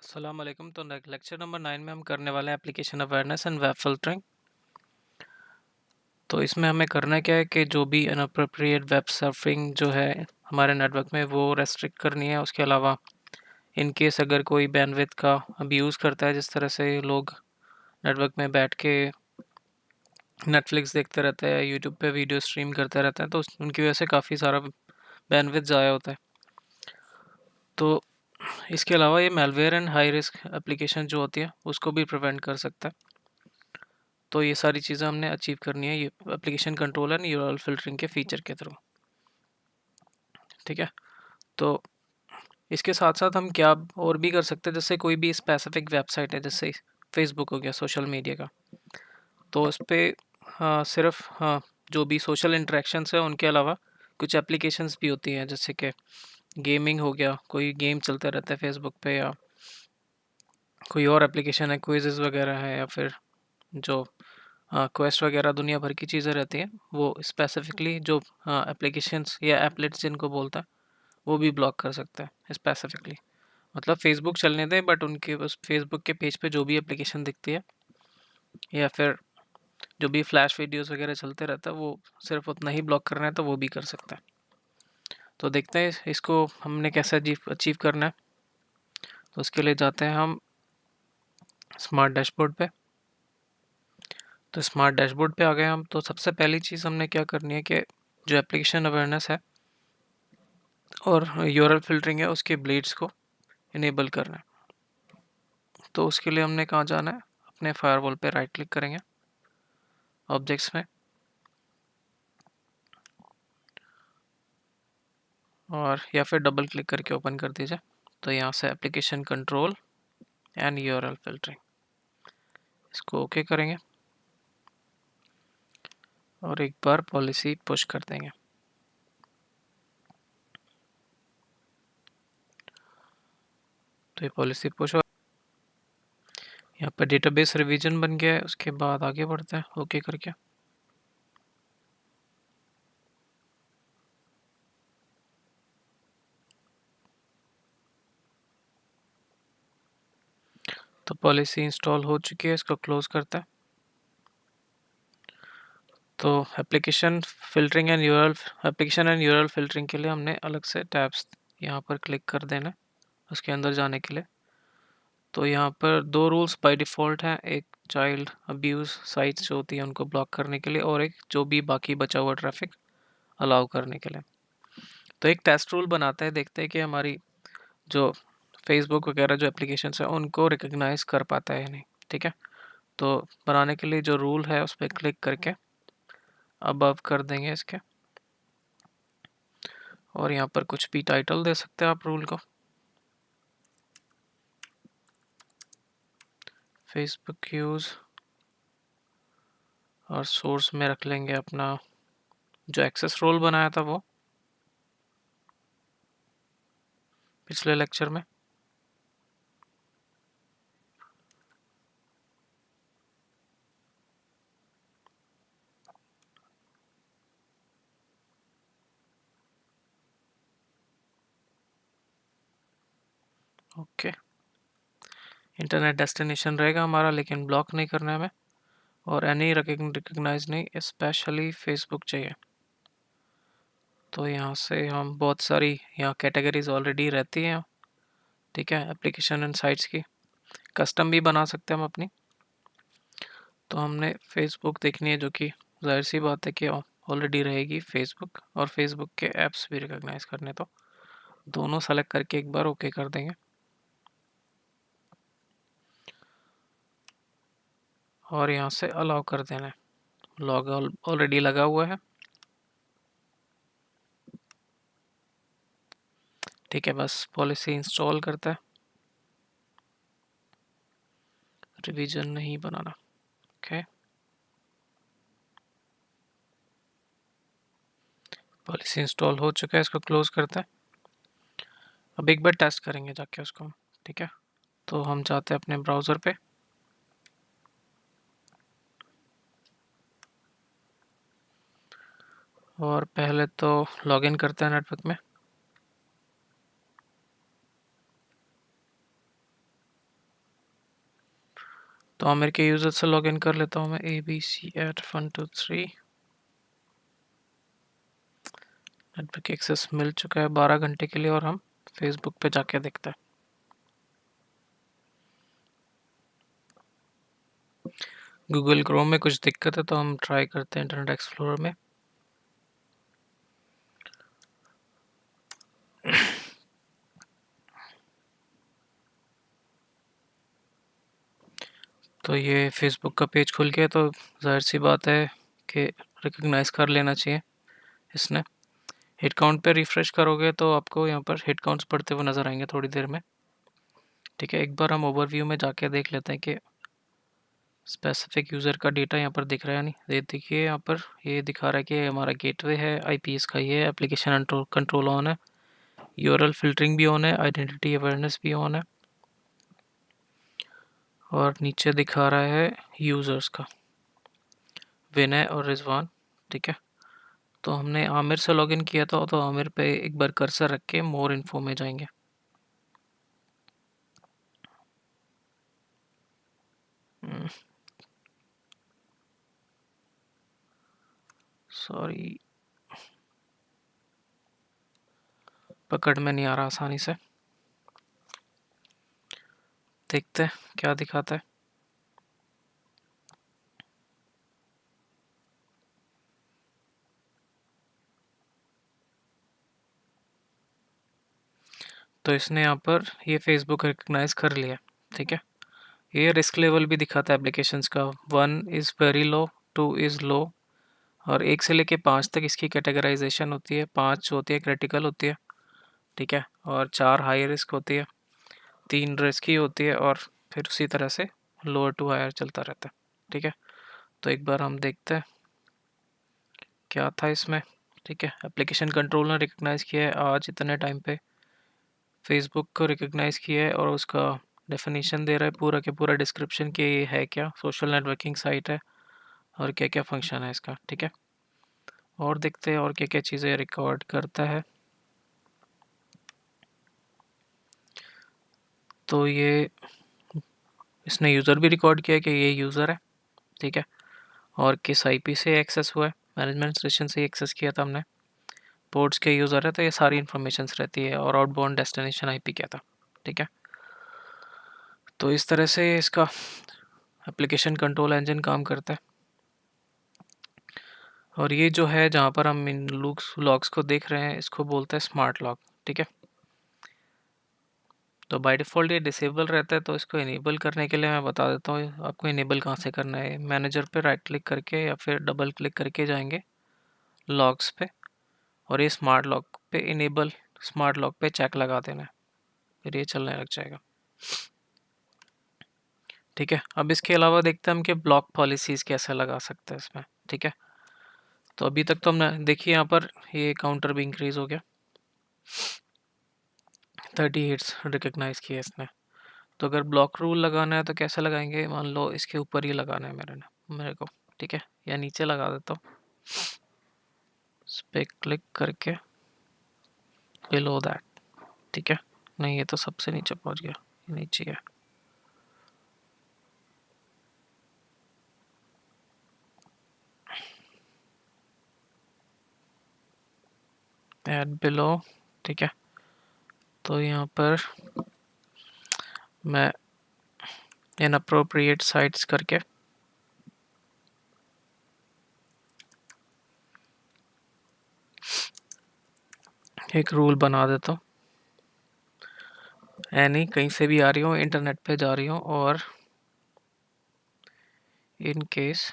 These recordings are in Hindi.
अस्सलाम वालेकुम। तो लेक्चर नंबर 9 में हम करने वाले हैं application awareness and web filtering. तो इसमें हमें करना क्या है कि जो भी इनअप्रोप्रिएट वेब सर्फिंग जो है हमारे नेटवर्क में वो रेस्ट्रिक्ट करनी है। उसके अलावा इन केस अगर कोई बैंडविड्थ का अब्यूज़ करता है, जिस तरह से लोग नेटवर्क में बैठ के नेटफ्लिक्स देखते रहते हैं, यूट्यूब पे वीडियो स्ट्रीम करते रहते हैं, तो उनकी वजह से काफ़ी सारा बैंडविड्थ ज़ाया होता है। तो इसके अलावा ये malware and high risk application जो होती है उसको भी प्रिवेंट कर सकता है। तो ये सारी चीज़ें हमने अचीव करनी है ये application control and URL filtering के फीचर के थ्रू। ठीक है, तो इसके साथ साथ हम क्या और भी कर सकते हैं। जैसे कोई भी स्पेसिफिक वेबसाइट है, जैसे फेसबुक हो गया सोशल मीडिया का, तो उस पर हाँ सिर्फ हाँ जो भी सोशल इंटरेक्शंस है उनके अलावा कुछ एप्लीकेशंस भी होती हैं, जैसे कि गेमिंग हो गया, कोई गेम चलते रहता है फेसबुक पे, या कोई और एप्लीकेशन है, क्विज़ेस वगैरह है, या फिर जो क्वेस्ट वगैरह दुनिया भर की चीज़ें रहती हैं, वो स्पेसिफिकली जो एप्लीकेशंस या एप्लेट्स जिनको बोलता है वो भी ब्लॉक कर सकता है स्पेसिफिकली। मतलब फेसबुक चलने दें, बट उनके उस फेसबुक के पेज पे जो भी एप्लीकेशन दिखती है या फिर जो भी फ्लैश वीडियोस वगैरह चलते रहता है, वो सिर्फ उतना ही ब्लॉक करना है तो वो भी कर सकता है। तो देखते हैं इसको हमने कैसे अचीव करना है। तो उसके लिए जाते हैं हम स्मार्ट डैशबोर्ड पे। तो स्मार्ट डैशबोर्ड पे आ गए हम। तो सबसे पहली चीज़ हमने क्या करनी है कि जो एप्लीकेशन अवेयरनेस है और यूआरएल फिल्टरिंग है उसके ब्लेड्स को इनेबल करना है। तो उसके लिए हमने कहाँ जाना है, अपने फायरवॉल पे राइट क्लिक करेंगे, ऑब्जेक्ट्स में, और या फिर डबल क्लिक करके ओपन कर दीजिए। तो यहाँ से application control and URL filtering, इसको ओके करेंगे और एक बार पॉलिसी पुश कर देंगे। तो ये पॉलिसी पुश हो, यहाँ पर डेटाबेस रिवीजन बन गया है। उसके बाद आगे बढ़ते हैं ओके करके। तो पॉलिसी इंस्टॉल हो चुकी है, इसको क्लोज करते हैं। तो application filtering and URL application and URL filtering के लिए हमने अलग से टैब्स यहाँ पर क्लिक कर देना उसके अंदर जाने के लिए। तो यहाँ पर दो रूल्स बाय डिफ़ॉल्ट हैं, एक चाइल्ड अब्यूज़ साइट्स जो होती हैं उनको ब्लॉक करने के लिए, और एक जो भी बाकी बचा हुआ ट्रैफिक अलाउ करने के लिए। तो एक टेस्ट रूल बनाते हैं, देखते हैं कि हमारी जो फेसबुक वगैरह जो एप्लीकेशंस है उनको रिकग्नाइज कर पाता है या नहीं। ठीक है, तो बनाने के लिए जो रूल है उस पर क्लिक करके अब कर देंगे इसके, और यहाँ पर कुछ भी टाइटल दे सकते हैं आप रूल को। फेसबुक यूज़, और सोर्स में रख लेंगे अपना जो एक्सेस रोल बनाया था वो पिछले लेक्चर में। ओके, इंटरनेट डेस्टिनेशन रहेगा हमारा, लेकिन ब्लॉक नहीं करना है हमें, और एनी रिकग्नाइज नहीं, स्पेशली फेसबुक चाहिए। तो यहाँ से हम बहुत सारी यहाँ कैटेगरीज ऑलरेडी रहती हैं। ठीक है, एप्लीकेशन एंड साइट्स की कस्टम भी बना सकते हैं हम अपनी। तो हमने फेसबुक देखनी है, जो कि जाहिर सी बात है कि ऑलरेडी रहेगी फेसबुक, और फेसबुक के ऐप्स भी रिकॉग्नाइज करने, तो दोनों सेलेक्ट करके एक बार ओके कर देंगे और यहाँ से अलाउ कर देना है। लॉग ऑलरेडी लगा हुआ है। ठीक है, बस पॉलिसी इंस्टॉल करता है, रिवीजन नहीं बनाना। ओके, पॉलिसी इंस्टॉल हो चुका है, इसको क्लोज करते हैं। अब एक बार टेस्ट करेंगे जाके उसको। ठीक है, तो हम जाते हैं अपने ब्राउज़र पे, और पहले तो लॉगिन करते हैं नेटवर्क में। तो आमिर के यूज़र से लॉगिन कर लेता हूँ मैं, abc@123। नेटवर्क एक्सेस मिल चुका है 12 घंटे के लिए, और हम फेसबुक पे जाके देखते हैं। गूगल क्रोम में कुछ दिक्कत है तो हम ट्राई करते हैं इंटरनेट एक्सप्लोरर में। तो ये फेसबुक का पेज खुल गया, तो जाहिर सी बात है कि रिकग्नाइज़ कर लेना चाहिए इसने। हिट काउंट पे रिफ़्रेश करोगे तो आपको यहाँ पर हिट काउंट्स बढ़ते हुए नज़र आएंगे थोड़ी देर में। ठीक है, एक बार हम ओवरव्यू में जाके देख लेते हैं कि स्पेसिफिक यूज़र का डेटा यहाँ पर दिख रहा है नहीं। ये देखिए, यहाँ पर ये दिखा रहा है कि हमारा गेटवे है, आईपी इसका ये है, एप्लीकेशन कंट्रोल ऑन है, यूआरएल फिल्टरिंग भी ऑन है, आइडेंटिटी अवेयरनेस भी ऑन है, और नीचे दिखा रहा है यूज़र्स का, विनय और रिजवान। ठीक है, तो हमने आमिर से लॉगिन किया था, तो आमिर पे एक बार कर्सर रख के मोर इन्फो में जाएंगे। सॉरी, पकड़ में नहीं आ रहा आसानी से। देखते हैं क्या दिखाता है। तो इसने यहाँ पर ये फेसबुक रिकग्नाइज कर लिया। ठीक है, ये रिस्क लेवल भी दिखाता है एप्लीकेशंस का। 1 is very low, 2 is low, और 1 से लेके 5 तक इसकी कैटेगराइजेशन होती है। 5 जो होती है क्रिटिकल होती है। ठीक है, और 4 हाई रिस्क होती है, 3 रिस्की होती है, और फिर उसी तरह से लोअर टू हायर चलता रहता है। ठीक है, तो एक बार हम देखते हैं क्या था इसमें। ठीक है, एप्लीकेशन कंट्रोल ने रिकग्नाइज़ किया है आज इतने टाइम पे, फेसबुक को रिकग्नाइज़ किया है, और उसका डेफिनेशन दे रहा है पूरा के पूरा डिस्क्रिप्शन कि ये है क्या, सोशल नेटवर्किंग साइट है और क्या क्या फंक्शन है इसका। ठीक है, और देखते हैं और क्या क्या चीज़ें रिकॉर्ड करता है। तो ये इसने यूज़र भी रिकॉर्ड किया कि ये यूज़र है। ठीक है, और किस आईपी से एक्सेस हुआ है, मैनेजमेंट स्टेशन से एक्सेस किया था हमने, पोर्ट्स के यूज़र है, तो ये सारी इन्फॉर्मेशन रहती है, और आउटबाउंड डेस्टिनेशन आईपी क्या था। ठीक है, तो इस तरह से इसका एप्लीकेशन कंट्रोल इंजन काम करता है। और ये जो है जहाँ पर हम इन लॉग्स को देख रहे हैं, इसको बोलते हैं स्मार्ट लॉग। ठीक है, तो बाय डिफ़ॉल्ट ये डिसेबल रहता है, तो इसको इनेबल करने के लिए मैं बता देता हूँ आपको इनेबल कहाँ से करना है। मैनेजर पे राइट क्लिक करके या फिर डबल क्लिक करके जाएंगे लॉग्स पे, और ये स्मार्ट लॉग पे इनेबल स्मार्ट लॉग पे चेक लगा देना है, फिर ये चलने लग जाएगा। ठीक है, अब इसके अलावा देखते हैं हम कि ब्लॉक पॉलिसीज़ कैसे लगा सकते हैं इसमें। ठीक है, तो अभी तक तो हमने देखिए यहाँ पर ये काउंटर भी इंक्रीज़ हो गया, 30 हिट्स रिकग्नाइज़ किया इसने। तो अगर ब्लॉक रूल लगाना है तो कैसे लगाएंगे, मान लो इसके ऊपर ही लगाना है मेरे को। ठीक है, या नीचे लगा देता हूँ, इस पर क्लिक करके बिलो दैट। ठीक है, नहीं ये तो सबसे नीचे पहुँच गया, ये नीचे है। Add below. ठीक है, तो यहाँ पर मैं इनअप्रोप्रिएट साइट्स करके एक रूल बना देता हूँ। एनी कहीं से भी आ रही हो, इंटरनेट पे जा रही हो, और इन केस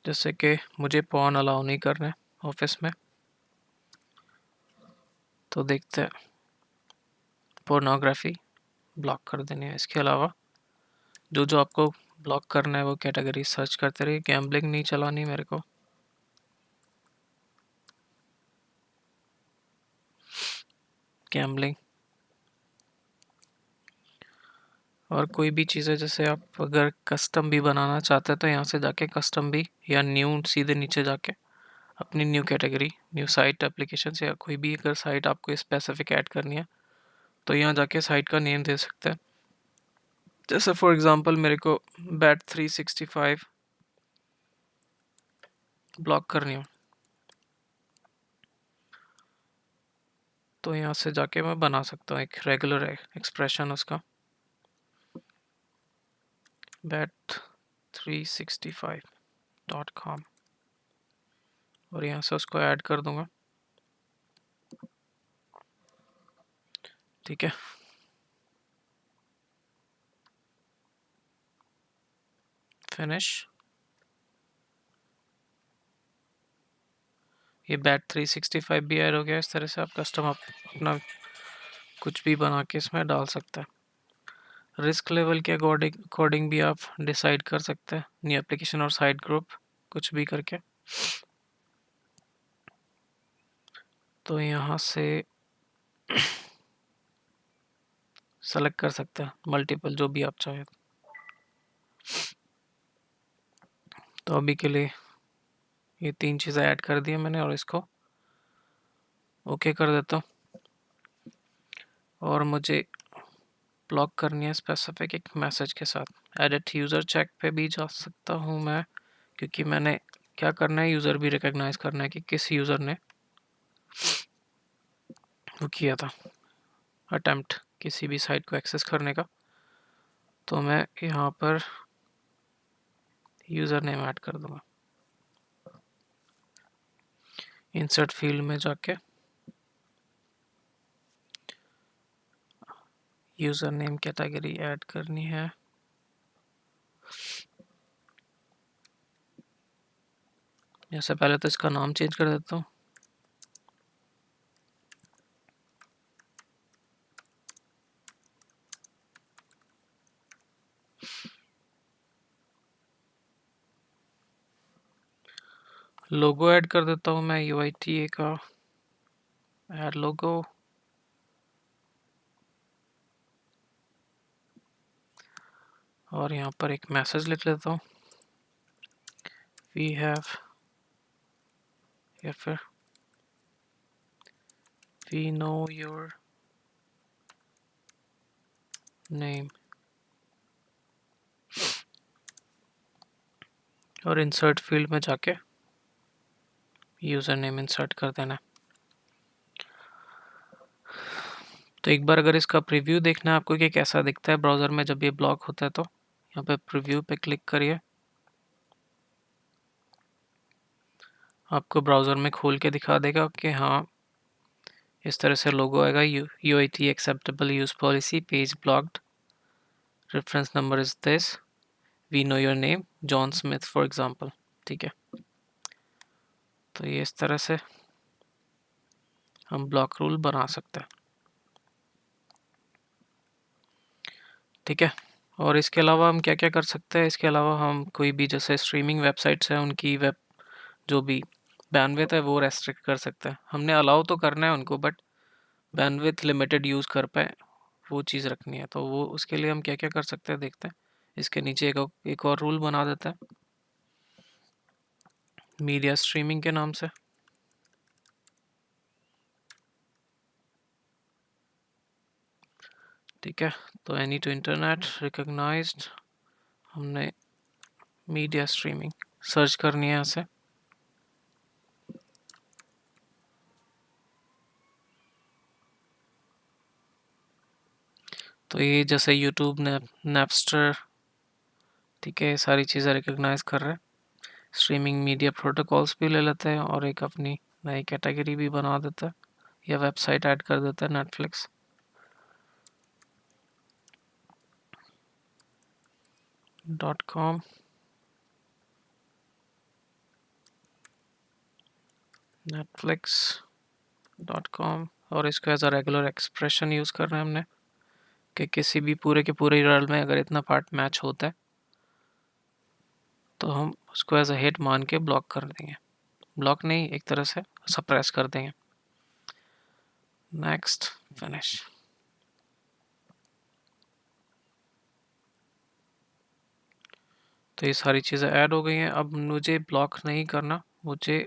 जैसे कि मुझे पॉन अलाउ नहीं करना है ऑफिस में, तो देखते हैं पोर्नोग्राफी ब्लॉक कर देनी है। इसके अलावा जो जो आपको ब्लॉक करना है वो कैटेगरी सर्च करते रहिए। गैम्बलिंग नहीं चलानी मेरे को, गैम्बलिंग, और कोई भी चीज़ें जैसे आप अगर कस्टम भी बनाना चाहते हैं तो यहाँ से जाके कस्टम भी, या न्यू सीधे नीचे जाके अपनी new category, new site application, या कोई भी अगर साइट आपको स्पेसिफिक ऐड करनी है तो यहाँ जाके साइट का नेम दे सकते हैं। जैसे फॉर एग्जांपल मेरे को बैट 365 ब्लॉक करनी हो, तो यहाँ से जाके मैं बना सकता हूँ एक रेगुलर एक्सप्रेशन उसका, bet365.com, और यहाँ से उसको ऐड कर दूंगा। ठीक है, फिनिश। ये बैट 365 भी ऐड हो गया। इस तरह से आप कस्टम अपना कुछ भी बना के इसमें डाल सकते हैं। रिस्क लेवल के अकॉर्डिंग भी आप डिसाइड कर सकते हैं, न्यू एप्लीकेशन और साइट ग्रुप कुछ भी करके। तो यहाँ से सेलेक्ट कर सकते हैं मल्टीपल, जो भी आप चाहें। तो अभी के लिए ये 3 चीज़ें ऐड कर दी मैंने, और इसको ओके कर देता हूँ। और मुझे ब्लॉक करनी है स्पेसिफिक एक मैसेज के साथ। एडिट यूज़र चेक पे भी जा सकता हूँ मैं, क्योंकि मैंने क्या करना है, यूज़र भी रिकॉग्नाइज करना है कि किस यूज़र ने वो किया था अटेम्प्ट किसी भी साइट को एक्सेस करने का। तो मैं यहाँ पर यूज़र नेम ऐड कर दूँगा। इंसर्ट फील्ड में जाके यूज़र नेम कैटेगरी ऐड करनी है। जैसे पहले तो इसका नाम चेंज कर देता हूँ। लोगो ऐड कर देता हूँ मैं UITA का, ऐड लोगो। और यहाँ पर एक मैसेज लिख लेता हूँ, वी हैव, या फिर वी नो योर नेम, और इंसर्ट फील्ड में जाके यूज़र नेम इंसर्ट कर देना। तो एक बार अगर इसका प्रीव्यू देखना है आपको कि कैसा दिखता है ब्राउज़र में जब ये ब्लॉक होता है, तो यहाँ पे प्रीव्यू पे क्लिक करिए। आपको ब्राउज़र में खोल के दिखा देगा कि हाँ इस तरह से लोगो आएगा, UIT acceptable use policy, page blocked, reference number is this, we know your name John Smith for example. ठीक है, तो ये इस तरह से हम ब्लॉक रूल बना सकते हैं। ठीक है, और इसके अलावा हम क्या क्या कर सकते हैं, इसके अलावा हम कोई भी जैसे स्ट्रीमिंग वेबसाइट्स हैं उनकी वेब जो भी बैंडविड्थ है वो रेस्ट्रिक्ट कर सकते हैं। हमने अलाउ तो करना है उनको, बट बैंडविड्थ लिमिटेड यूज़ कर पाए वो चीज़ रखनी है। तो वो उसके लिए हम क्या क्या कर सकते हैं देखते हैं। इसके नीचे एक और रूल बना देते हैं मीडिया स्ट्रीमिंग के नाम से। ठीक है, तो एनी टू इंटरनेट रिकॉग्नाइज्ड, हमने मीडिया स्ट्रीमिंग सर्च करनी है यहाँ से। तो ये जैसे यूट्यूब, नैपस्टर, ठीक है, ये सारी चीज़ें रिकॉग्नाइज कर रहे हैं। स्ट्रीमिंग मीडिया प्रोटोकॉल्स भी ले लेते हैं और एक अपनी नई कैटेगरी भी बना देता है या वेबसाइट ऐड कर देता है, नेटफ्लिक्स .com, netflix.com, और इसको as a regular expression use कर रहे हैं हमने कि किसी भी पूरे के पूरे यूआरएल में अगर इतना पार्ट मैच होता है तो हम उसको एज अ हिट मान के ब्लॉक कर देंगे। ब्लॉक नहीं, एक तरह से सप्रेस कर देंगे। Next, finish. तो ये सारी चीज़ें ऐड हो गई हैं। अब मुझे ब्लॉक नहीं करना, मुझे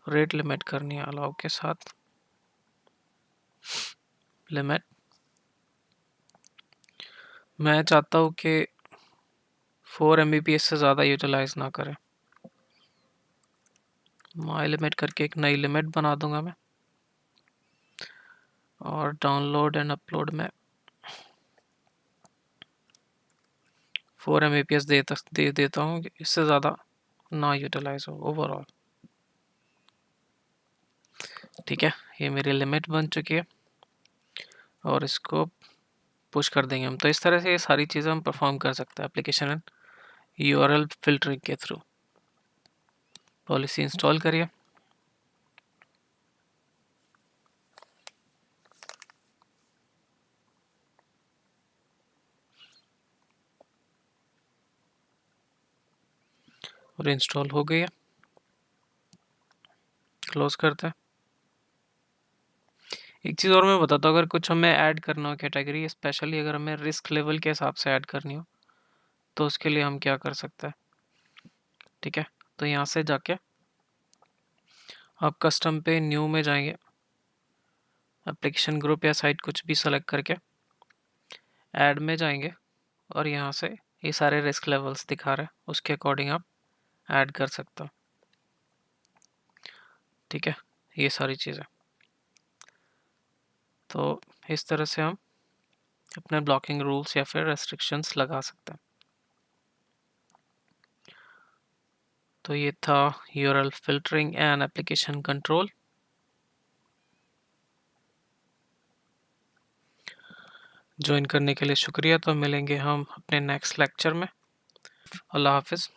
रेट लिमिट करनी है अलाउ के साथ। लिमिट मैं चाहता हूँ कि 4 Mbps से ज़्यादा यूटिलाइज ना करें। माई लिमिट करके एक नई लिमिट बना दूंगा मैं, और डाउनलोड एंड अपलोड में 4 Mbps दे देता हूँ, इससे ज़्यादा ना यूटिलाइज हो ओवरऑल। ठीक है, ये मेरी लिमिट बन चुकी है और इसको पुश कर देंगे हम। तो इस तरह से ये सारी चीज़ें हम परफॉर्म कर सकते हैं एप्लीकेशन एंड यूआरएल फिल्टरिंग के थ्रू। पॉलिसी इंस्टॉल करिए। और इंस्टॉल हो गई है, क्लोज करते हैं। एक चीज़ और मैं बताता हूँ, अगर कुछ हमें ऐड करना हो कैटेगरी, स्पेशली अगर हमें रिस्क लेवल के हिसाब से ऐड करनी हो, तो उसके लिए हम क्या कर सकते हैं। ठीक है, तो यहाँ से जाके आप कस्टम पे न्यू में जाएंगे, एप्लीकेशन ग्रुप या साइट कुछ भी सेलेक्ट करके ऐड में जाएंगे, और यहाँ से ये सारे रिस्क लेवल्स दिखा रहे हैं, उसके अकॉर्डिंग आप ऐड कर सकते हो। ठीक है, ये सारी चीज़ें। तो इस तरह से हम अपने ब्लॉकिंग रूल्स या फिर रेस्ट्रिक्शंस लगा सकते हैं। तो ये था URL filtering and application control. Join करने के लिए शुक्रिया। तो मिलेंगे हम अपने नेक्स्ट लेक्चर में। अल्लाह हाफिज़।